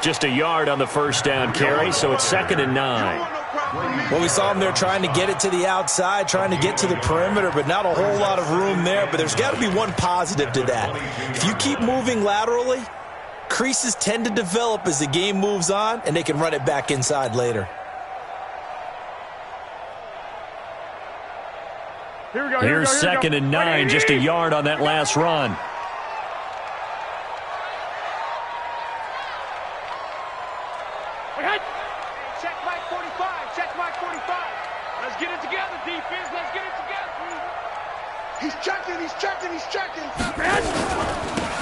Just a yard on the first down carry, so it's 2nd and 9. Well, we saw him there trying to get it to the outside, trying to get to the perimeter, but not a whole lot of room there. But there's got to be one positive to that. If you keep moving laterally, creases tend to develop as the game moves on, and they can run it back inside later. Here's 2nd and 9, just a yard on that last run. Check Mike 45. Check Mike 45. Let's get it together, defense. Let's get it together. He's checking. He's checking. He's checking.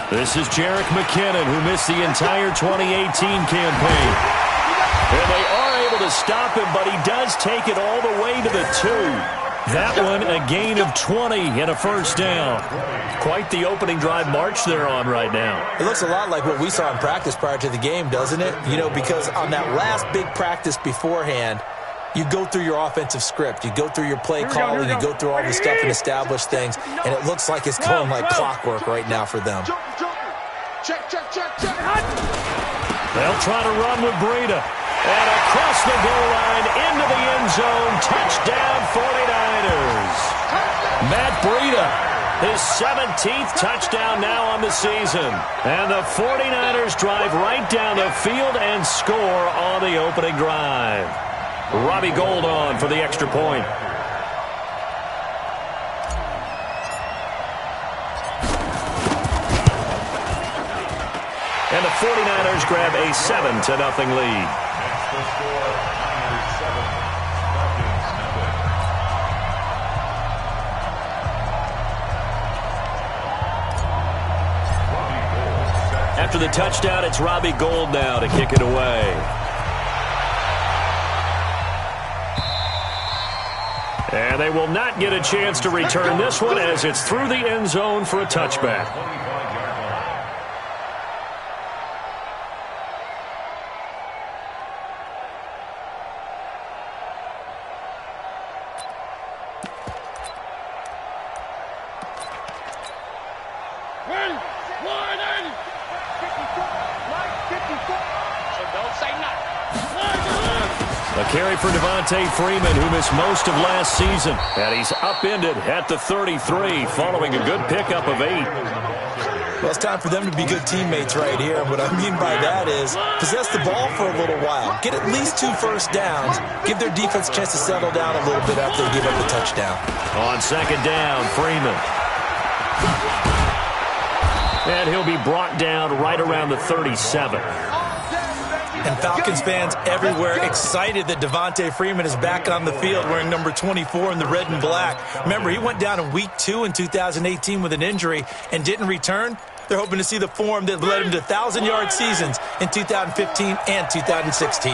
This is Jerick McKinnon, who missed the entire 2018 campaign. And they are able to stop him, but he does take it all the way to the 2. That one, a gain of 20 and a first down. Quite the opening drive march they're on right now. It looks a lot like what we saw in practice prior to the game, doesn't it? You know, because on that last big practice beforehand, you go through your offensive script. You go through your play calling. You go through all the stuff and establish things. And it looks like it's going like clockwork right now for them. Check, check, check, check. They'll try to run with Breida. And across the goal line, into the end zone, touchdown 49ers. Matt Breida, his 17th touchdown now on the season. And the 49ers drive right down the field and score on the opening drive. Robbie Gould on for the extra point. And the 49ers grab a 7-0 lead. After the touchdown, it's Robbie Gould now to kick it away. And they will not get a chance to return this one as it's through the end zone for a touchback. A carry for Devontae Freeman, who missed most of last season. And he's upended at the 33, following a good pickup of 8. Well, it's time for them to be good teammates right here. What I mean by that is possess the ball for a little while. Get at least 2 first downs. Give their defense a chance to settle down a little bit after they give up the touchdown. On 2nd down, Freeman. And he'll be brought down right around the 37. And Falcons fans everywhere excited that Devontae Freeman is back on the field wearing number 24 in the red and black. Remember, he went down in week 2 in 2018 with an injury and didn't return. They're hoping to see the form that led him to 1,000-yard seasons in 2015 and 2016.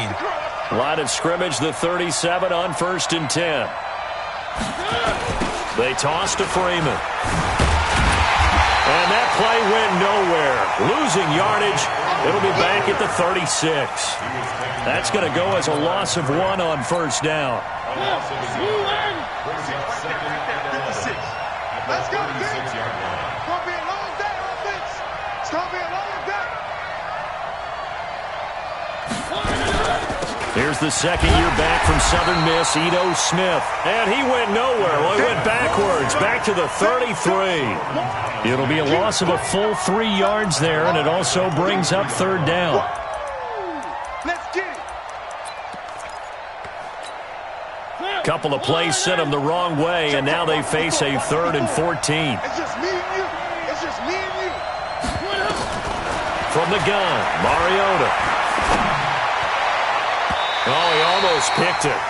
Line of scrimmage, the 37 on 1st and 10. They toss to Freeman. And that play went nowhere. Losing yardage. It'll be back at the 36. That's going to go as a loss of 1 on 1st down. Let's go, kids. It's going to be a long day, offense. It's going to be a long day. Here's the second year back from Southern Miss, Ito Smith. And he went nowhere. Well, he went backwards, back to the 33. It'll be a loss of a full 3 yards there, and it also brings up 3rd down. Let's get it. Couple of plays sent them the wrong way, and now they face a 3rd and 14. It's just me and you. It's just me and you. From the gun, Mariota. Oh, he almost picked it.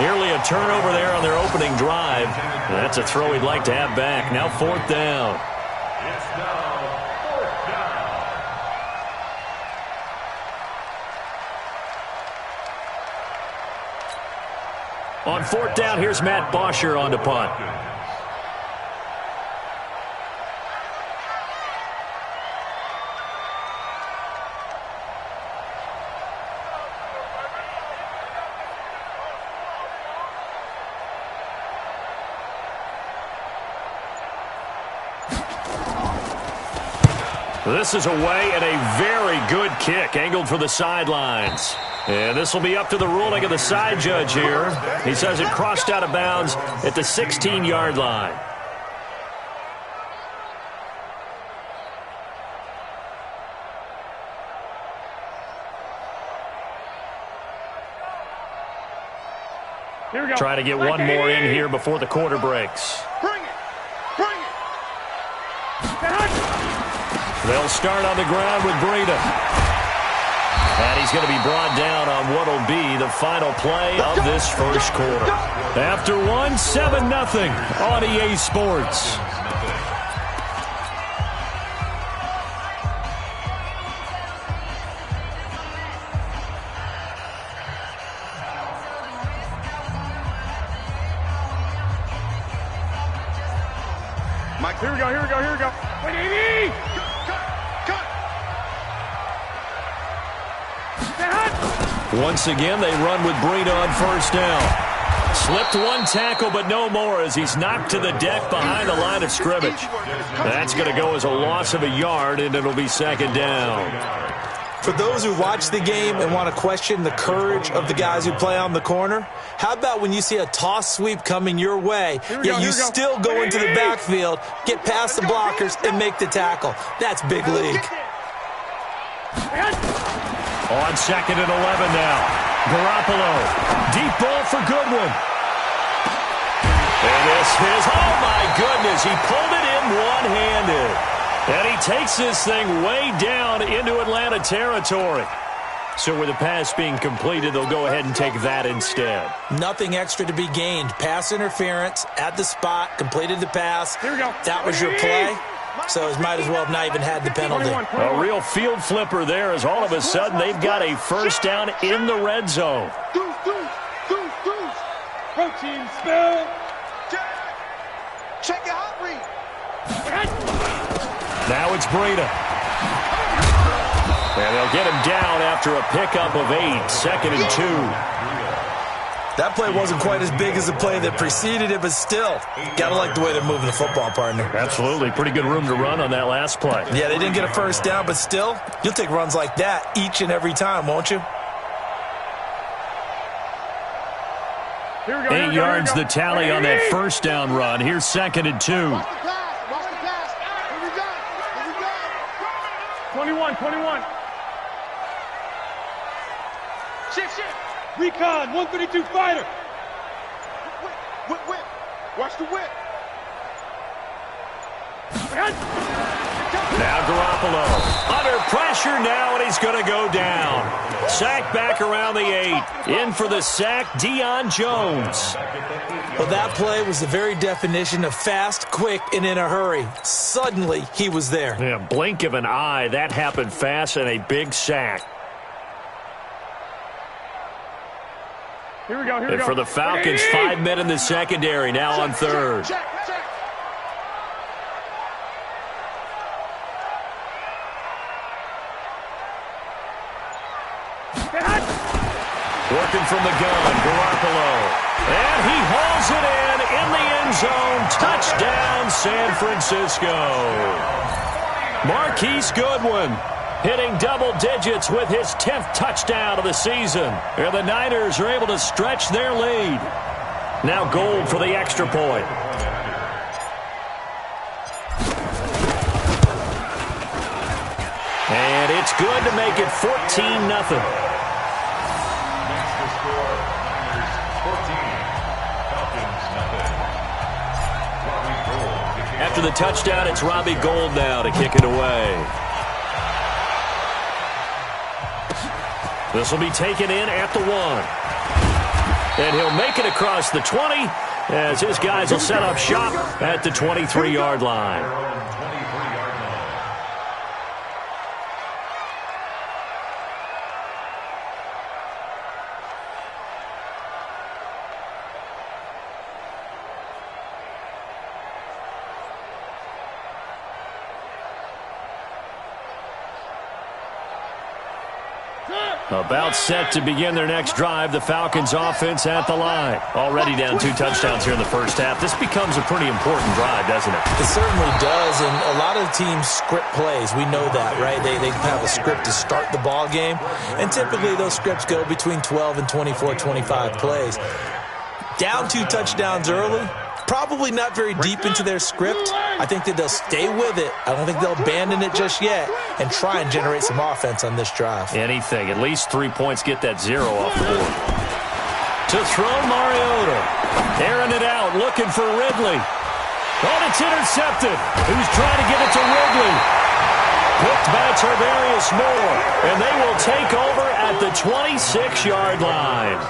Nearly a turnover there on their opening drive. That's a throw he'd like to have back. Now 4th down. It's now 4th down. On 4th down, here's Matt Bosher on to punt. This is away and a very good kick, angled for the sidelines. And this will be up to the ruling of the side judge here. He says it crossed out of bounds at the 16-yard line. Here we go. Trying to get one more in here before the quarter breaks. Bring it. Bring it. They'll start on the ground with Breida. And he's going to be brought down on what will be the final play of this first quarter. After one, 7-0 on EA Sports. Mike, here we go, here we go, here we go. Wait, Amy! Once again, they run with Breida on first down. Slipped one tackle, but no more as he's knocked to the deck behind the line of scrimmage. That's going to go as a loss of a yard, and it'll be second down. For those who watch the game and want to question the courage of the guys who play on the corner, how about when you see a toss sweep coming your way, yet you still go into the backfield, get past the blockers, and make the tackle? That's big league. On second and 11 now. Garoppolo. Deep ball for Goodwin. And this is, oh my goodness, he pulled it in one-handed. And he takes this thing way down into Atlanta territory. So with the pass being completed, they'll go ahead and take that instead. Nothing extra to be gained. Pass interference at the spot, completed the pass. Here we go. That was your play. So it might as well have not even had the penalty. A real field flipper there as all of a sudden they've got a first down in the red zone. Deuce. Protein spill. Check your hot read. Now it's Breida. And they'll get him down after a pickup of 8, second and 2. That play wasn't quite as big as the play that preceded it, but still, got to like the way they're moving the football, partner. Absolutely. Pretty good room to run on that last play. Yeah, they didn't get a first down, but still, you'll take runs like that each and every time, won't you? Here we go, 8 yards the tally on that first down run. Here's second and 2. Watch the pass. Here we go. 21. Shift. Recon, 132 fighter. Whip. Watch the whip. Now Garoppolo. Under pressure now, and he's going to go down. Sack back around the 8. In for the sack, Deion Jones. Well, that play was the very definition of fast, quick, and in a hurry. Suddenly, he was there. Yeah, blink of an eye. That happened fast, and a big sack. Here we go. And for the Falcons, 5 men in the secondary, now on third. Check. Working from the gun, Garoppolo. And he hauls it in the end zone. Touchdown, San Francisco. Marquise Goodwin hitting double digits with his 10th touchdown of the season. And the Niners are able to stretch their lead. Now Gold for the extra point. And it's good to make it 14-0. After the touchdown, it's Robbie Gould now to kick it away. This will be taken in at the 1. And he'll make it across the 20 as his guys will set up shop at the 23-yard line. About set to begin their next drive, the Falcons offense at the line. Already down 2 touchdowns here in the first half. This becomes a pretty important drive, doesn't it? It certainly does, and a lot of teams script plays. We know that, right? They have a script to start the ball game, and typically those scripts go between 12 and 24, 25 plays. Down 2 touchdowns early, probably not very deep into their script. I think that they'll stay with it. I don't think they'll abandon it just yet and try and generate some offense on this drive. Anything. At least 3 points, get that 0 off the board. To throw, Mariota. Airing it out, looking for Ridley. And it's intercepted. Who's trying to get it to Ridley? Picked by Tarvarius Moore. And they will take over at the 26-yard line.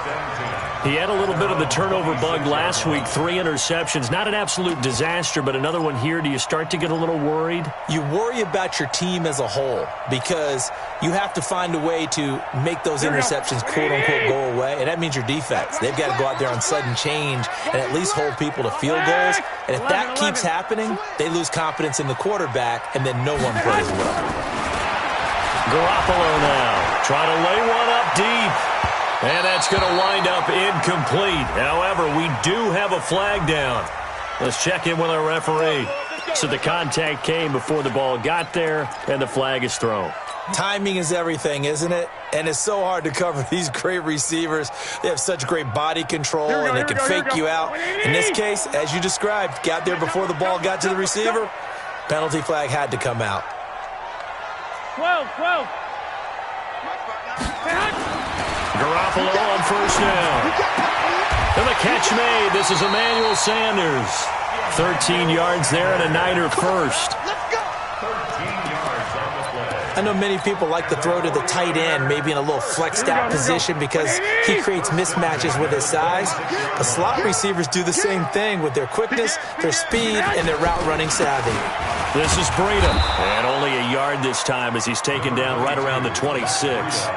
He had a little bit of the turnover bug last week, 3 interceptions. Not an absolute disaster, but another one here. Do you start to get a little worried? You worry about your team as a whole because you have to find a way to make those interceptions, quote-unquote, go away, and that means your defense. They've got to go out there on sudden change and at least hold people to field goals, and if that keeps happening, they lose confidence in the quarterback, and then no one plays well. Garoppolo now, trying to lay one up deep. And that's going to wind up incomplete. However, we do have a flag down. Let's check in with our referee. So the contact came before the ball got there, and the flag is thrown. Timing is everything, isn't it? And it's so hard to cover these great receivers. They have such great body control, and they can fake you out. In this case, as you described, got there before the ball got to the receiver. Penalty flag had to come out. 12. Garoppolo on first down. And the catch made. This is Emmanuel Sanders. 13 yards there and a Niner first. I know many people like to throw to the tight end, maybe in a little flexed out position because he creates mismatches with his size. But slot receivers do the same thing with their quickness, their speed, and their route running savvy. This is Breida. And only a yard this time as he's taken down right around the 26.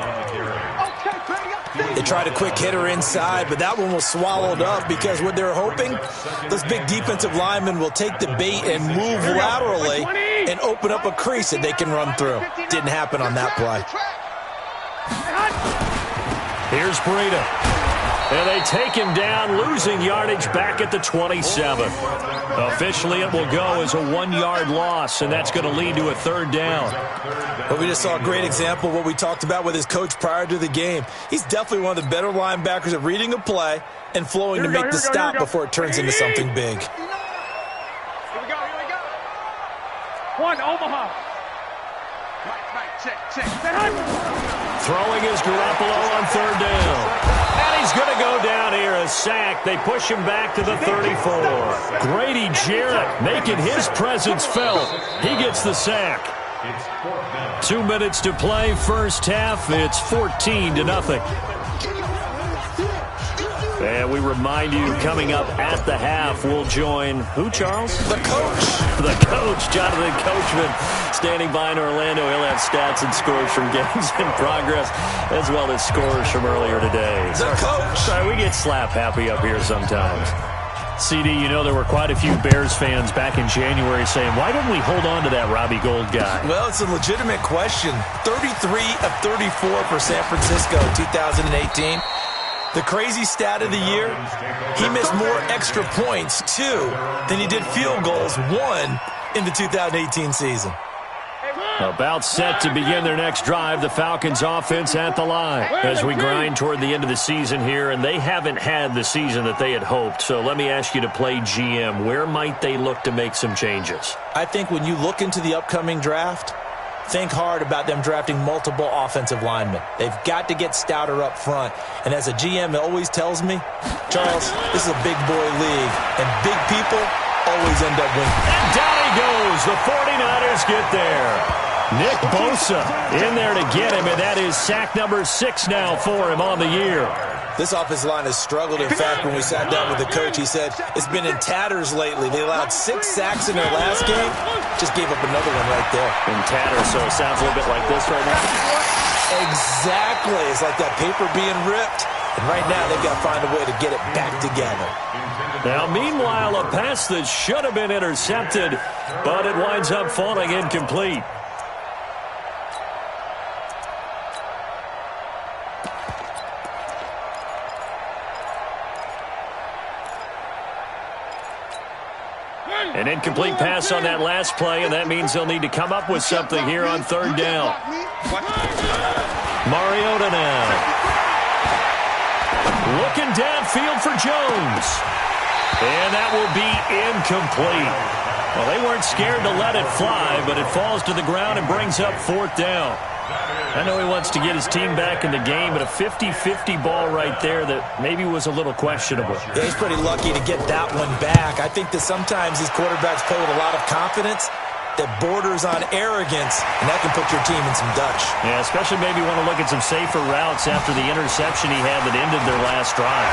They tried a quick hitter inside, but that one was swallowed up because what they're hoping, those big defensive linemen will take the bait and move laterally and open up a crease that they can run through. Didn't happen on that play. Here's Breida. And they take him down, losing yardage back at the 27. Officially, it will go as a 1-yard loss, and that's going to lead to a 3rd down. Well, we just saw a great example of what we talked about with his coach prior to the game. He's definitely one of the better linebackers at reading a play and flowing to make the stop before it turns into something big. Here we go. 1, Omaha. Right, check. Throwing is Garoppolo on 3rd down. And he's going to go down here, a sack. They push him back to the 34. Grady Jarrett making his presence felt. He gets the sack. 2 minutes to play, first half. It's 14-0. And we remind you, coming up at the half, we'll join who, Charles? The coach. The coach, Jonathan Coachman, standing by in Orlando. He'll have stats and scores from games in progress, as well as scores from earlier today. The coach. Sorry, we get slap happy up here sometimes. CD, you know there were quite a few Bears fans back in January saying, why don't we hold on to that Robbie Gould guy? Well, it's a legitimate question. 33 of 34 for San Francisco 2018. The crazy stat of the year, he missed more extra points, 2, than he did field goals, 1, in the 2018 season. About set to begin their next drive, the Falcons offense at the line as we grind toward the end of the season here, and they haven't had the season that they had hoped. So let me ask you to play GM. Where might they look to make some changes? I think when you look into the upcoming draft, think hard about them drafting multiple offensive linemen. They've got to get stouter up front. And as a GM, it always tells me, Charles, this is a big boy league, and big people always end up winning. And down he goes. The 49ers get there. Nick Bosa in there to get him, and that is sack number 6 now for him on the year. This offensive line has struggled. In fact, when we sat down with the coach, he said it's been in tatters lately. They allowed 6 sacks in their last game. Just gave up another one right there. In tatters, so it sounds a little bit like this right now. Exactly. It's like that paper being ripped. And right now, they've got to find a way to get it back together. Now, meanwhile, a pass that should have been intercepted, but it winds up falling incomplete. An incomplete pass on that last play, and that means they'll need to come up with something here on third down. Mariota now. Looking downfield for Jones. And that will be incomplete. Well, they weren't scared to let it fly, but it falls to the ground and brings up fourth down. I know he wants to get his team back in the game, but a 50-50 ball right there that maybe was a little questionable. Yeah, he's pretty lucky to get that one back. I think that sometimes these quarterbacks play with a lot of confidence that borders on arrogance, and that can put your team in some dutch. Yeah, especially maybe want to look at some safer routes after the interception he had that ended their last drive.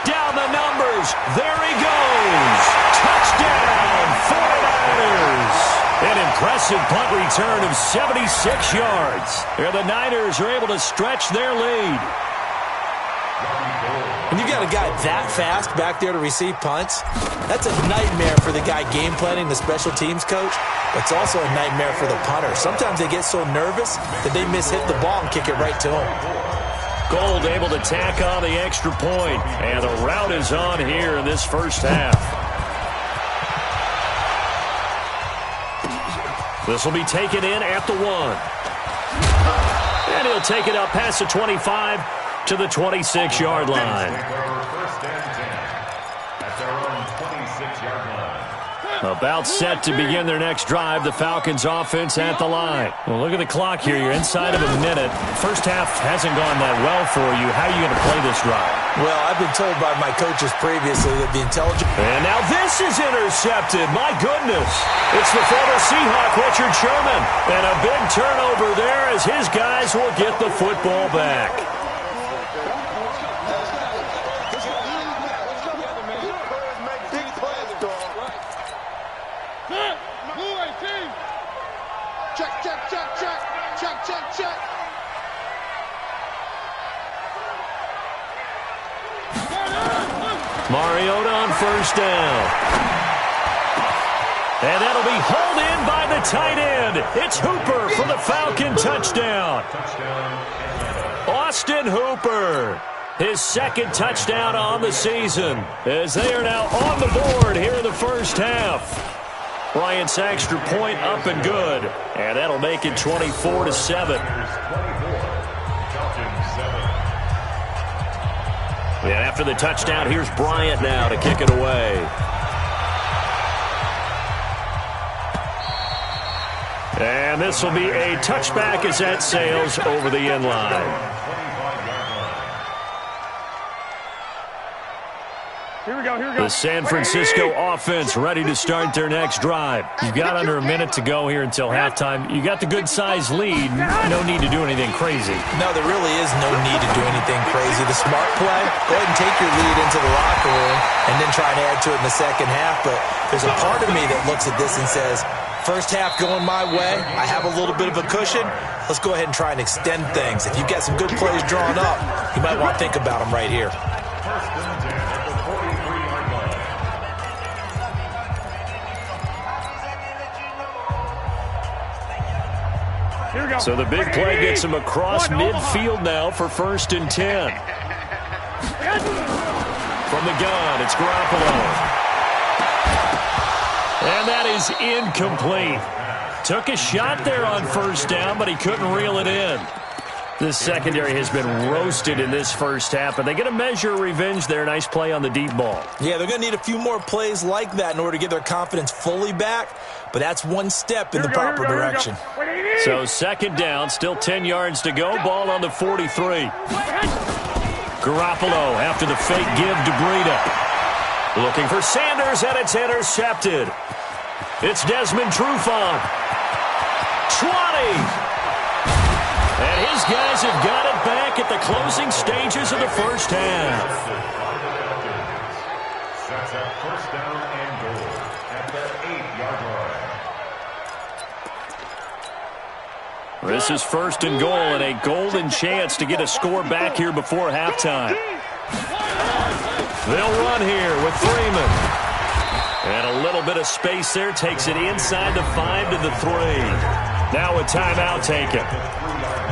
Down the numbers. There he goes. Touchdown, 49ers. An impressive punt return of 76 yards. There the Niners are able to stretch their lead. When you got a guy that fast back there to receive punts, that's a nightmare for the guy game planning, the special teams coach. But it's also a nightmare for the punter. Sometimes they get so nervous that they miss-hit the ball and kick it right to him. Gold able to tack on the extra point, and the route is on here in this first half. This will be taken in at the 1. And he'll take it up past the 25 to the 26-yard line. About set to begin their next drive. The Falcons offense at the line. Well, look at the clock here. You're inside of a minute. First half hasn't gone that well for you. How are you going to play this drive? Well, I've been told by my coaches previously that the intelligent... And now this is intercepted. My goodness. It's the former Seahawk, Richard Sherman. And a big turnover there as his guys will get the football back. Check. Mariota on first down. And that'll be hauled in by the tight end. It's Hooper for the Falcon touchdown. Austin Hooper, his second touchdown on the season, as they are now on the board here in the first half. Bryant's extra point up and good. And that'll make it 24-7. And after the touchdown, here's Bryant now to kick it away. And this will be a touchback as that sails over the end line. Here we go. The San Francisco offense ready to start their next drive. You've got under a minute to go here until halftime. You got the good-sized lead. No need to do anything crazy. No, there really is no need to do anything crazy. The smart play, go ahead and take your lead into the locker room and then try and add to it in the second half. But there's a part of me that looks at this and says, first half going my way, I have a little bit of a cushion. Let's go ahead and try and extend things. If you've got some good plays drawn up, you might want to think about them right here. So the big play gets him across midfield now for 1st and 10. From the gun, it's Garoppolo. And that is incomplete. Took a shot there on first down, but he couldn't reel it in. This secondary has been roasted in this first half, but they get a measure of revenge there. Nice play on the deep ball. Yeah, they're going to need a few more plays like that in order to get their confidence fully back, but that's one step in the proper direction. So 2nd down, still 10 yards to go. Ball on the 43. Garoppolo after the fake give to Breida. Looking for Sanders, and it's intercepted. It's Desmond Trufant. 20. And his guys have got it back at the closing stages of the first half. Sets up first down and goal at the 8-yard line. This is 1st and goal and a golden chance to get a score back here before halftime. They'll run here with Freeman. And a little bit of space there takes it inside the 5 to the 3. Now a timeout taken.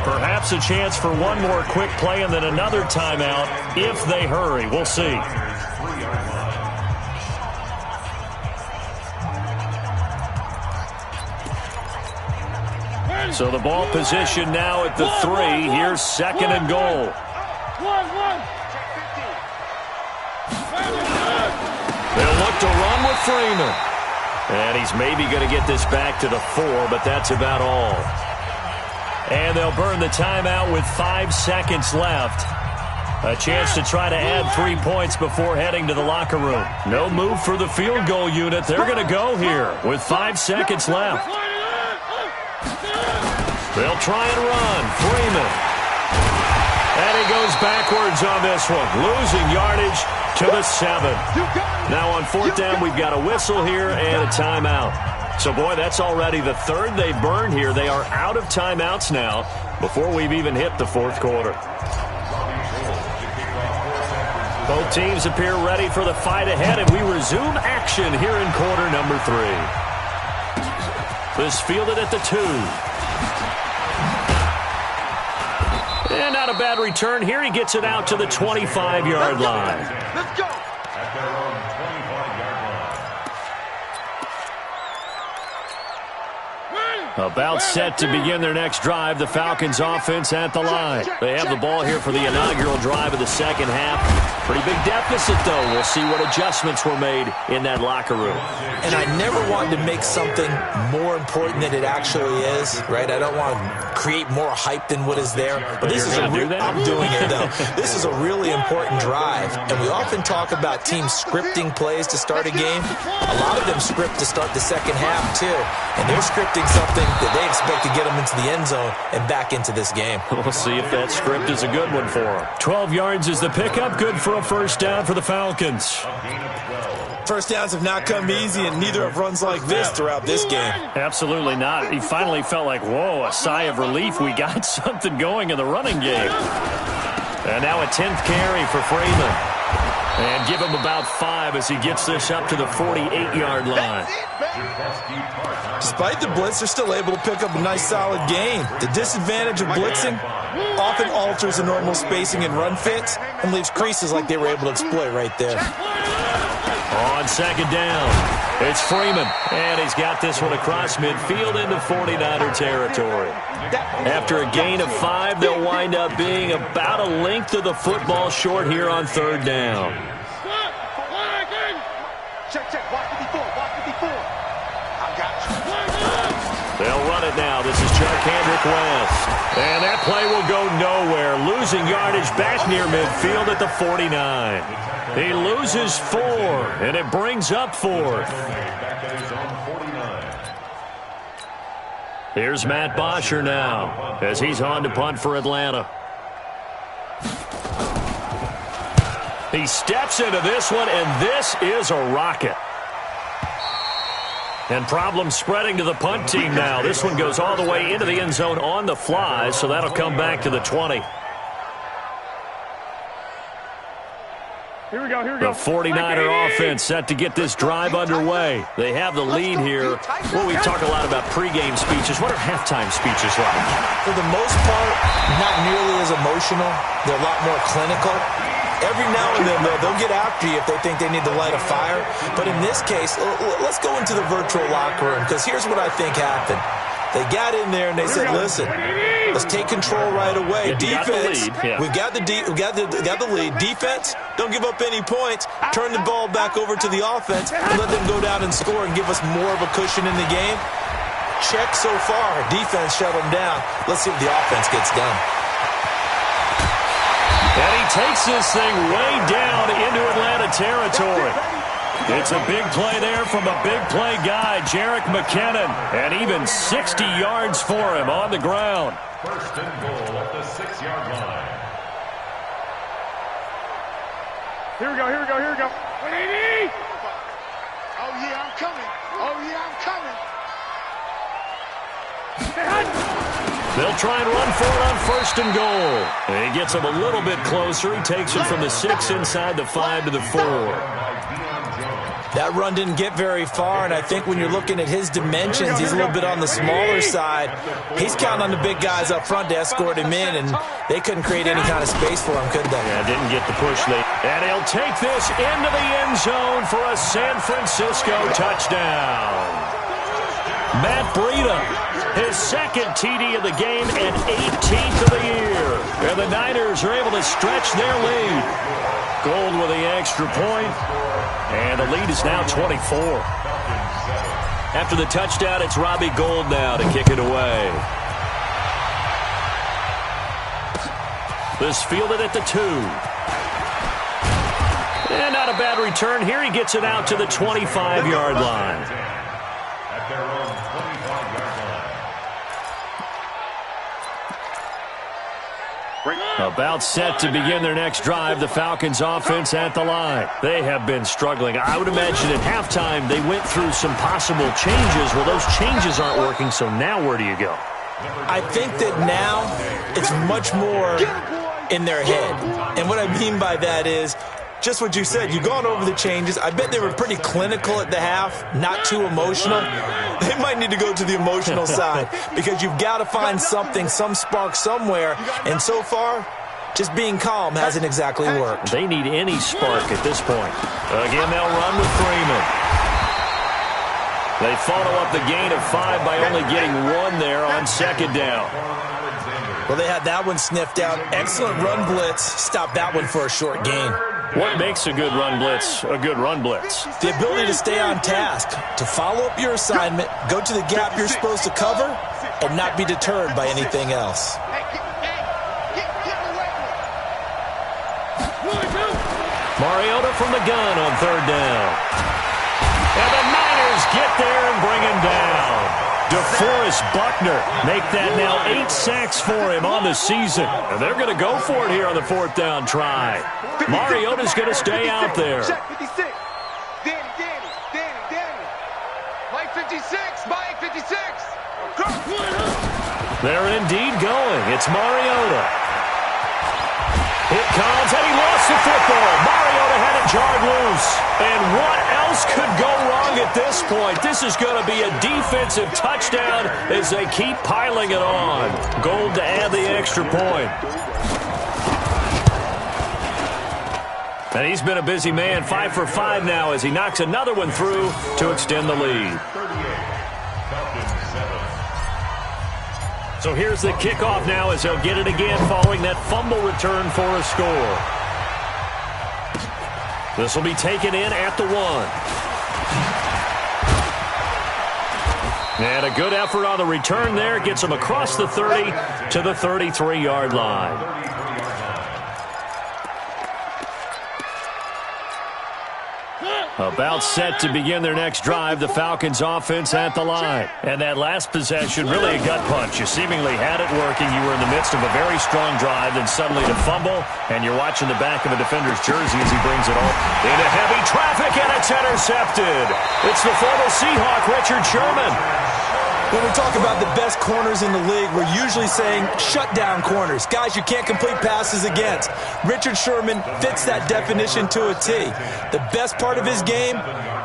Perhaps a chance for one more quick play and then another timeout if they hurry. We'll see. So the ball position now at the 3. Here's second and goal. They'll look to run with Freeman. And he's maybe going to get this back to the 4, but that's about all. And they'll burn the timeout with 5 seconds left. A chance to try to add 3 points before heading to the locker room. No move for the field goal unit. They're going to go here with 5 seconds left. They'll try and run. Freeman. And he goes backwards on this one, losing yardage to the 7. Now on 4th down, we've got a whistle here and a timeout. So, boy, that's already the 3rd they've burned here. They are out of timeouts now before we've even hit the 4th quarter. Both teams appear ready for the fight ahead, and we resume action here in quarter number 3. This fielded at the 2. And not a bad return here. He gets it out to the 25-yard line. Let's go. At their own 25-yard line. About set to begin their next drive. The Falcons offense at the line. They have the ball here for the inaugural drive of the second half. Pretty big deficit, though. We'll see what adjustments were made in that locker room. And I never wanted to make something more important than it actually is, right? I don't want to create more hype than what is there. But this is I'm doing it, though. This is a really important drive. And we often talk about teams scripting plays to start a game. A lot of them script to start the second half, too. And they're scripting something that they expect to get them into the end zone and back into this game. We'll see if that script is a good one for them. 12 yards is the pickup. Good for a first down for the Falcons. First downs have not come easy, and neither have runs like this throughout this game. Absolutely not. He finally felt like, whoa, a sigh of relief. We got something going in the running game. And now a 10th carry for Freeman. And give him about 5 as he gets this up to the 48-yard line. Despite the blitz, they're still able to pick up a nice, solid gain. The disadvantage of blitzing often alters the normal spacing and run fits and leaves creases like they were able to exploit right there. On second down, it's Freeman. And he's got this one across midfield into 49er territory. After a gain of 5, they'll wind up being about a length of the football short here on 3rd down. Check, watch 54, watch 54. I got you. They'll run it now. This is Charkandrick West. And that play will go nowhere. Losing yardage back near midfield at the 49. He loses 4, and it brings up 4th. Here's Matt Bosher now as he's on to punt for Atlanta. He steps into this one, and this is a rocket. And problems spreading to the punt team now. This one goes all the way into the end zone on the fly, so that'll come back to the 20. Here we go. The 49er offense set to get this drive underway. They have the lead here. Well, we talk a lot about pregame speeches. What are halftime speeches like? For the most part, not nearly as emotional. They're a lot more clinical. Every now and then, though, they'll get after you if they think they need to light a fire. But in this case, let's go into the virtual locker room, because here's what I think happened. They got in there and they said, listen, let's take control right away. Defense, we've got the lead. Defense, don't give up any points. Turn the ball back over to the offense and let them go down and score and give us more of a cushion in the game. Check so far. Defense shut them down. Let's see what the offense gets done. And he takes this thing way down into Atlanta territory. It's a big play there from a big play guy, Jerick McKinnon, and even 60 yards for him on the ground. First and goal at the 6-yard line. Here we go. 180. Oh, yeah, I'm coming. They'll try and run for it on first and goal. And he gets him a little bit closer. He takes it from the 6 inside the 5 to the 4. That run didn't get very far, and I think when you're looking at his dimensions, he's a little bit on the smaller side. He's counting on the big guys up front to escort him in, and they couldn't create any kind of space for him, could they? Yeah, didn't get the push late. And he'll take this into the end zone for a San Francisco touchdown. Matt Breida, his second TD of the game and 18th of the year. And the Niners are able to stretch their lead. Gold with the extra point, and the lead is now 24. After the touchdown, it's Robbie Gould now to kick it away. This fielded at the 2. And not a bad return here. He gets it out to the 25-yard line. At their own 25-yard line. About set to begin their next drive, the Falcons offense at the line. They have been struggling. I would imagine at halftime they went through some possible changes. Well, those changes aren't working, so now where do you go? I think that now it's much more in their head. And what I mean by that is just what you said. You've gone over the changes. I bet they were pretty clinical at the half, not too emotional. They might need to go to the emotional side because you've got to find something, some spark somewhere. And so far, just being calm hasn't exactly worked. They need any spark at this point. Again, they'll run with Freeman. They follow up the gain of 5 by only getting 1 there on second down. Well, they had that one sniffed out. Excellent run blitz. Stop that one for a short gain. What makes a good run blitz a good run blitz? The ability to stay on task, to follow up your assignment, go to the gap you're supposed to cover, and not be deterred by anything else. Mariota from the gun on third down. And the Niners get there and bring him down. DeForest Buckner make that now 8 sacks for him on the season. And they're going to go for it here on the fourth down try. Mariota's going to stay out there. Check 56. Danny. Mike 56. Mike 56. They're indeed going. It's Mariota. It comes, and he lost the football. Mariota had it jarred loose. And what else could go wrong at this point? This is going to be a defensive touchdown as they keep piling it on. Gold to add the extra point. And he's been a busy man, 5 for 5 now as he knocks another one through to extend the lead. So here's the kickoff now as they'll get it again following that fumble return for a score. This will be taken in at the 1. And a good effort on the return there. Gets him across the 30 to the 33-yard line. About set to begin their next drive, the Falcons offense at the line. And that last possession, really a gut punch. You seemingly had it working. You were in the midst of a very strong drive, then suddenly to fumble, and you're watching the back of a defender's jersey as he brings it all into heavy traffic, and it's intercepted. It's the former Seahawk, Richard Sherman. When we talk about the best corners in the league, we're usually saying shutdown corners. Guys you can't complete passes against. Richard Sherman fits that definition to a T. The best part of his game,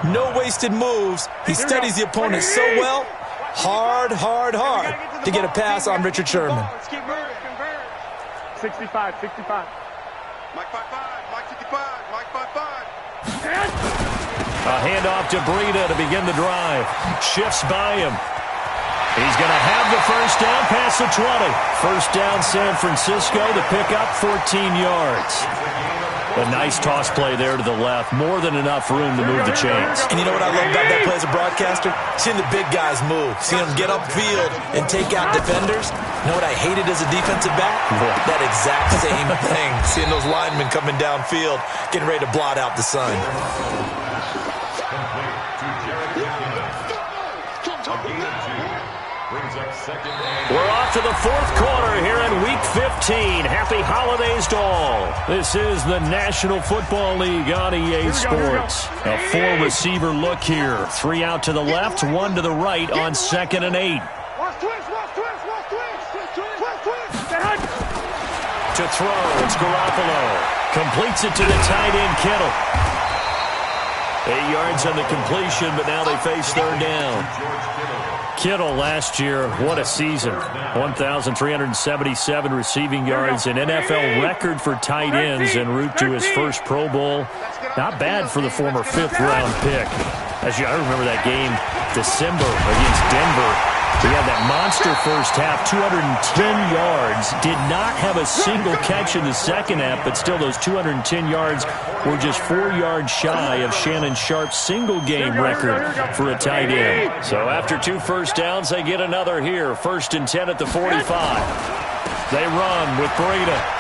no wasted moves. He studies the opponent so well, hard to get a pass on Richard Sherman. 65. Mike 55. Mike 55. Mike 55. A handoff to Breida to begin the drive. Shifts by him. He's going to have the first down past the 20. First down San Francisco to pick up 14 yards. A nice toss play there to the left. More than enough room to move the chains. And you know what I love about that play as a broadcaster? Seeing the big guys move. Seeing them get upfield and take out defenders. You know what I hated as a defensive back? That exact same thing. Seeing those linemen coming downfield, getting ready to blot out the sun. We're off to the fourth quarter here in Week 15. Happy holidays to all. This is the National Football League on EA Sports. A 4-receiver look here. 3 out to the left, 1 to the right on 2nd and 8. To throw, it's Garoppolo. Completes it to the tight end, Kittle. 8 yards on the completion, but now they face third down. Kittle last year, what a season. 1,377 receiving yards, an NFL record for tight ends en route to his first Pro Bowl. Not bad for the former 5th-round pick. I remember that game, December against Denver. He had that monster first half, 210 yards. Did not have a single catch in the second half, but still those 210 yards were just 4 yards shy of Shannon Sharp's single-game record for a tight end. So after 2 first downs, they get another here. 1st and 10 at the 45. They run with Breida.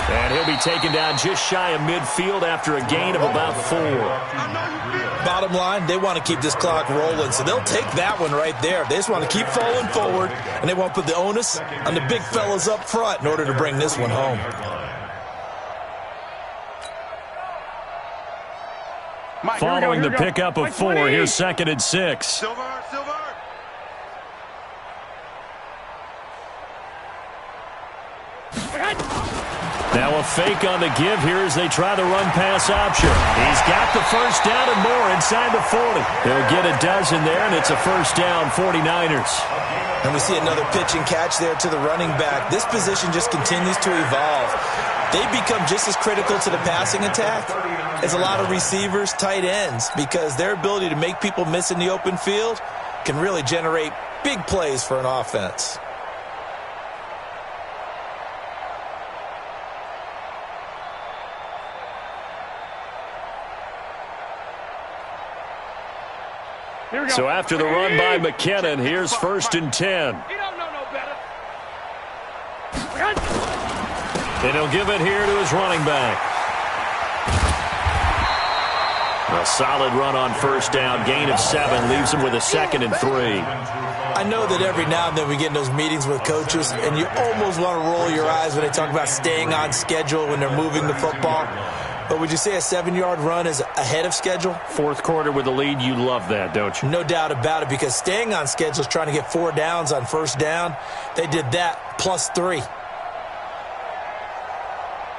And he'll be taken down just shy of midfield after a gain of about 4. Bottom line, they want to keep this clock rolling, so they'll take that one right there. They just want to keep falling forward, and they want to put the onus on the big fellas up front in order to bring this one home. Following the pickup of 4, here's 2nd and 6. Silver. Now a fake on the give here as they try the run-pass option. He's got the first down and more inside the 40. They'll get a dozen there, and it's a first down, 49ers. And we see another pitch and catch there to the running back. This position just continues to evolve. They become just as critical to the passing attack as a lot of receivers, tight ends, because their ability to make people miss in the open field can really generate big plays for an offense. So after the run by McKinnon, here's 1st and 10. You don't know no better. And he'll give it here to his running back. A solid run on first down. Gain of 7 leaves him with a 2nd and 3. I know that every now and then we get in those meetings with coaches, and you almost want to roll your eyes when they talk about staying on schedule when they're moving the football. But would you say a 7-yard run is ahead of schedule? 4th quarter with the lead, you love that, don't you? No doubt about it, because staying on schedule is trying to get 4 downs on first down. They did that plus 3.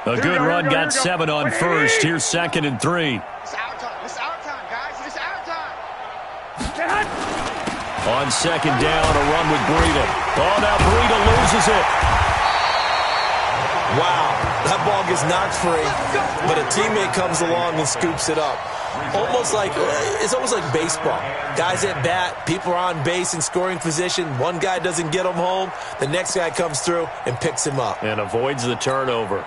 A good run, got 7 on first. Here's 2nd and 3. It's our time. It's our time, guys. It's our time. On 2nd down, a run with Breida. Oh, now Breida loses it. Wow, that ball gets knocked free, but a teammate comes along and scoops it up. It's almost like baseball. Guys at bat, people are on base in scoring position. One guy doesn't get him home. The next guy comes through and picks him up. And avoids the turnover.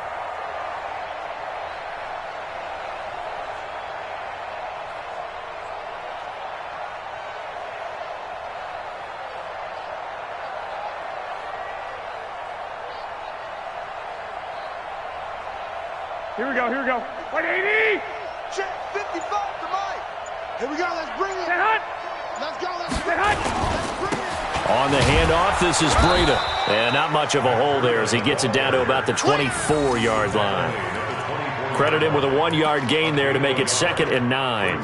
Here we go. 180. Check 55 to Mike. Here we go. Let's bring it. Let's go. Let's bring it. On the handoff, this is Breida. And not much of a hole there as he gets it down to about the 24-yard line. Credit him with a 1-yard gain there to make it 2nd and 9.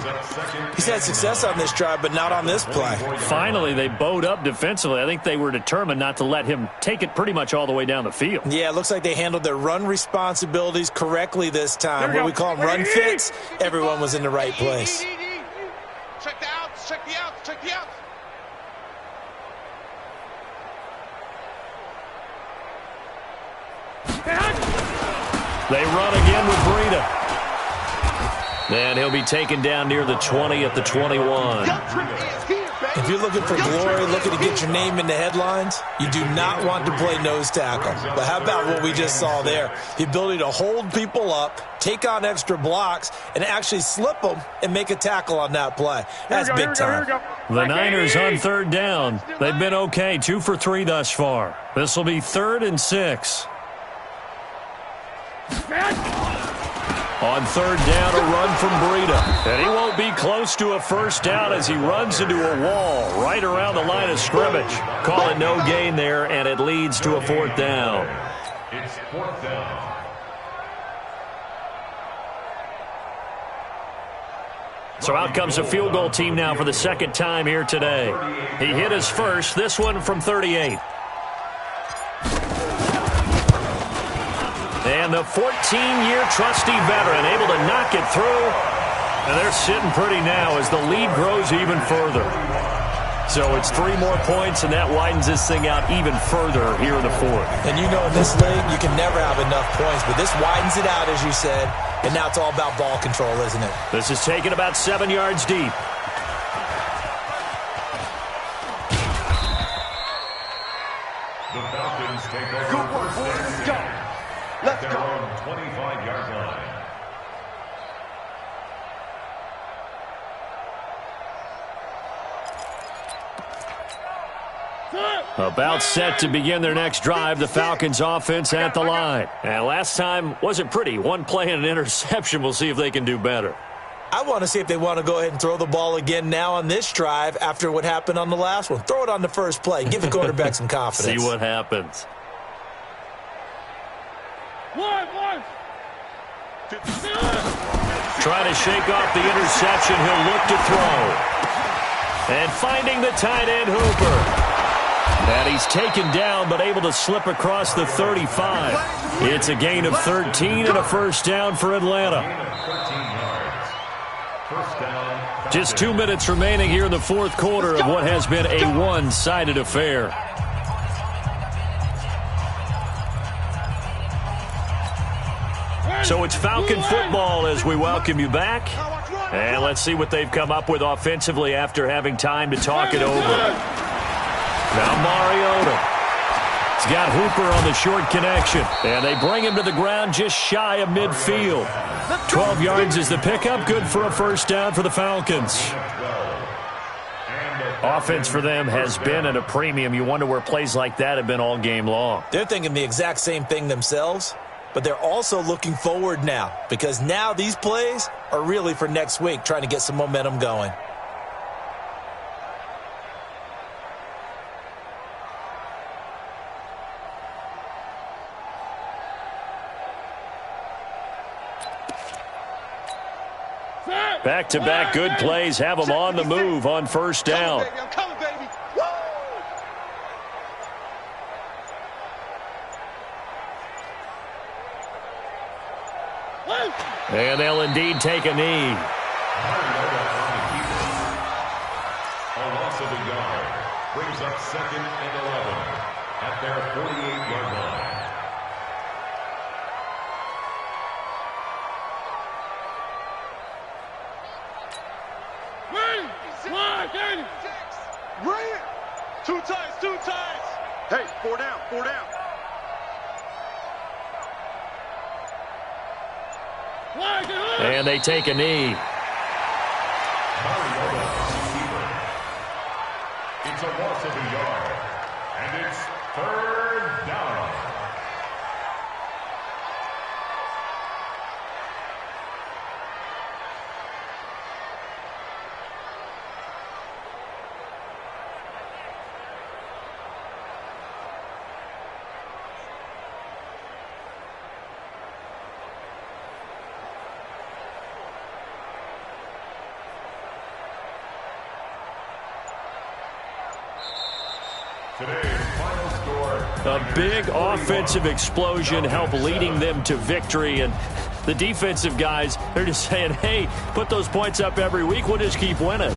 He's had success on this drive, but not on this play. Finally, they bowed up defensively. I think they were determined not to let him take it pretty much all the way down the field. Yeah, it looks like they handled their run responsibilities correctly this time. What we call them run fits, everyone was in the right place. Check the outs. Check the outs. Check the outs. They run again with Breida. And he'll be taken down near the 20 at the 21. If you're looking for glory, looking to get your name in the headlines, you do not want to play nose tackle. But how about what we just saw there? The ability to hold people up, take on extra blocks, and actually slip them and make a tackle on that play. That's big time. The Niners on 3rd down. They've been okay, 2 for 3 thus far. This will be 3rd and 6. On 3rd down, a run from Breida. And he won't be close to a first down as he runs into a wall right around the line of scrimmage. Call it no gain there, and it leads to a 4th down. It's 4th down. So out comes a field goal team now for the 2nd time here today. He hit his first, this one from 38. And the 14-year trusty veteran able to knock it through. And they're sitting pretty now as the lead grows even further. So it's 3 more points, and that widens this thing out even further here in the 4th. And you know in this league, you can never have enough points. But this widens it out, as you said. And now it's all about ball control, isn't it? This is taken about 7 yards deep. The Falcons take over Good work, first boys. and Let's go. 10 Let's at their go. own 25-yard line. About set to begin their next drive, the Falcons offense at the line. And last time wasn't pretty. One play and an interception. We'll see if they can do better. I want to see if they want to go ahead and throw the ball again now on this drive after what happened on the last one. Throw it on the first play. Give the quarterback some confidence. See what happens. Trying to shake off the interception. He'll look to throw. And finding the tight end, Hooper. And he's taken down, but able to slip across the 35. It's a gain of 13 and a first down for Atlanta. Just 2 minutes remaining here in the fourth quarter of what has been a one-sided affair. So it's Falcon football as we welcome you back. And let's see what they've come up with offensively after having time to talk it over. Now Mariota. He's got Hooper on the short connection. And they bring him to the ground just shy of midfield. 12 yards is the pickup. Good for a first down for the Falcons. Offense for them has been at a premium. You wonder where plays like that have been all game long. They're thinking the exact same thing themselves, but they're also looking forward now because now these plays are really for next week, trying to get some momentum going. Back-to-back good plays have them on the move on first down. I'm coming, baby. And they'll indeed take a knee. A loss of a yard brings up 2nd and 11 at their 48-yard line. Bring it. Two times. Hey, 4 down. And they take a knee. It's a loss of a yard, and it's 3rd down. A big offensive explosion helped leading them to victory. And the defensive guys, they're just saying, hey, put those points up every week. We'll just keep winning.